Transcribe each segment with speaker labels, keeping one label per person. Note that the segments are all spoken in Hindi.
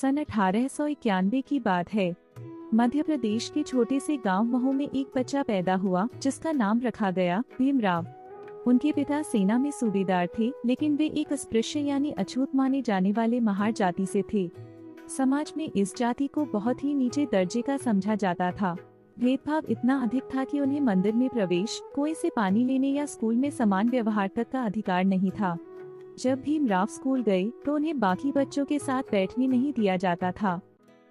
Speaker 1: सन 1891 की बात है। मध्य प्रदेश के छोटे से गांव महू में एक बच्चा पैदा हुआ जिसका नाम रखा गया भीमराव। उनके पिता सेना में सूबेदार थे, लेकिन वे एक अस्पृश्य यानी अछूत माने जाने वाले महार जाति से थे। समाज में इस जाति को बहुत ही नीचे दर्जे का समझा जाता था। भेदभाव इतना अधिक था कि उन्हें मंदिर में प्रवेश, कुएं से पानी लेने या स्कूल में समान व्यवहार तक का अधिकार नहीं था। जब भीमराव स्कूल गए तो उन्हें बाकी बच्चों के साथ बैठने नहीं दिया जाता था।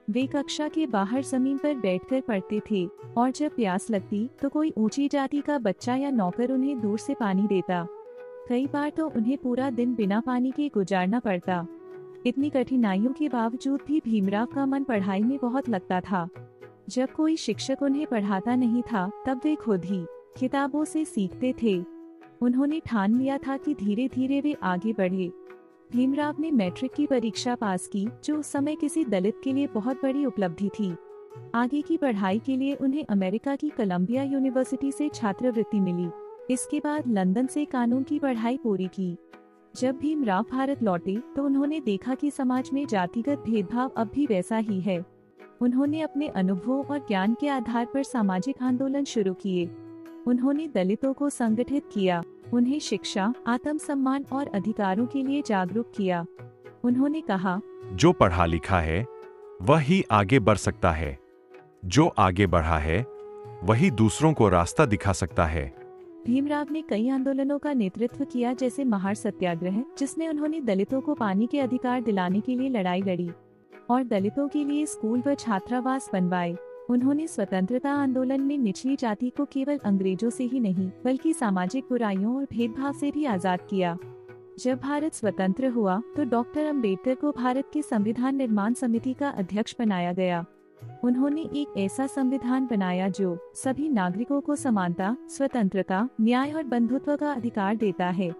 Speaker 1: वे कक्षा के बाहर जमीन पर बैठकर पढ़ते थे और जब प्यास लगती तो कोई ऊंची जाति का बच्चा या नौकर उन्हें दूर से पानी देता। कई बार तो उन्हें पूरा दिन बिना पानी के गुजारना पड़ता। इतनी कठिनाइयों के बावजूद भी भीमराव का मन पढ़ाई में बहुत लगता था। जब कोई शिक्षक उन्हें पढ़ाता नहीं था तब वे खुद ही किताबों से सीखते थे। उन्होंने ठान लिया था कि धीरे धीरे वे आगे बढ़े। भीमराव ने मैट्रिक की परीक्षा पास की, जो उस समय किसी दलित के लिए बहुत बड़ी उपलब्धि थी। आगे की पढ़ाई के लिए उन्हें अमेरिका की कोलंबिया यूनिवर्सिटी से छात्रवृत्ति मिली। इसके बाद लंदन से कानून की पढ़ाई पूरी की। जब भीमराव भारत लौटे तो उन्होंने देखा कि समाज में जातिगत भेदभाव अब भी वैसा ही है। उन्होंने अपने अनुभवों और ज्ञान के आधार पर सामाजिक आंदोलन शुरू किए। उन्होंने दलितों को संगठित किया, उन्हें शिक्षा, आत्मसम्मान और अधिकारों के लिए जागरूक किया। उन्होंने कहा,
Speaker 2: जो पढ़ा लिखा है वह ही आगे बढ़ सकता है। जो आगे बढ़ा है वही दूसरों को रास्ता दिखा सकता है।
Speaker 1: भीमराव ने कई आंदोलनों का नेतृत्व किया, जैसे महार सत्याग्रह, जिसमें उन्होंने दलितों को पानी के अधिकार दिलाने के लिए लड़ाई लड़ी और दलितों के लिए स्कूल व छात्रावास बनवाए। उन्होंने स्वतंत्रता आंदोलन में निचली जाति को केवल अंग्रेजों से ही नहीं बल्कि सामाजिक बुराइयों और भेदभाव से भी आजाद किया। जब भारत स्वतंत्र हुआ तो डॉक्टर अंबेडकर को भारत के संविधान निर्माण समिति का अध्यक्ष बनाया गया। उन्होंने एक ऐसा संविधान बनाया जो सभी नागरिकों को समानता, स्वतंत्रता, न्याय और बंधुत्व का अधिकार देता है।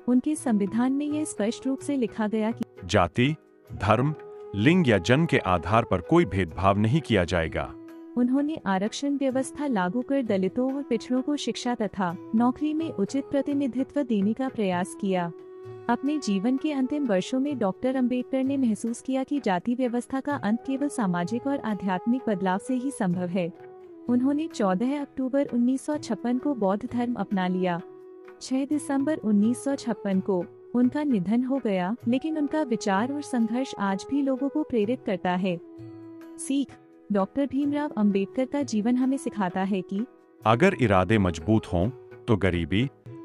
Speaker 1: उनके संविधान में यह स्पष्ट रूप से लिखा गया कि
Speaker 2: जाति, धर्म, लिंग या जन्म के आधार पर कोई भेदभाव नहीं किया जाएगा।
Speaker 1: उन्होंने आरक्षण व्यवस्था लागू कर दलितों और पिछड़ों को शिक्षा तथा नौकरी में उचित प्रतिनिधित्व देने का प्रयास किया। अपने जीवन के अंतिम वर्षों में डॉक्टर अंबेडकर ने महसूस किया कि जाति व्यवस्था का अंत केवल सामाजिक और आध्यात्मिक बदलाव से ही संभव है। उन्होंने 14 अक्टूबर 1956 को बौद्ध धर्म अपना लिया। 6 दिसंबर 1956 को उनका निधन हो गया, लेकिन उनका विचार और संघर्ष आज भी लोगों को प्रेरित करता है। सीख: डॉक्टर भीमराव अंबेडकर का जीवन हमें सिखाता है कि
Speaker 2: अगर इरादे मजबूत हों तो गरीबी,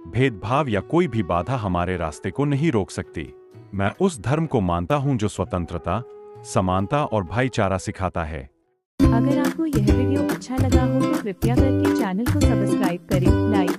Speaker 2: भेदभाव या कोई भी बाधा हमारे रास्ते को नहीं रोक सकती। मैं उस धर्म को मानता हूं जो स्वतंत्रता, समानता और भाईचारा सिखाता है।
Speaker 1: अगर आपको यह वीडियो अच्छा लगा हो तो कृपया करके चैनल को सब्सक्राइब करें, लाइक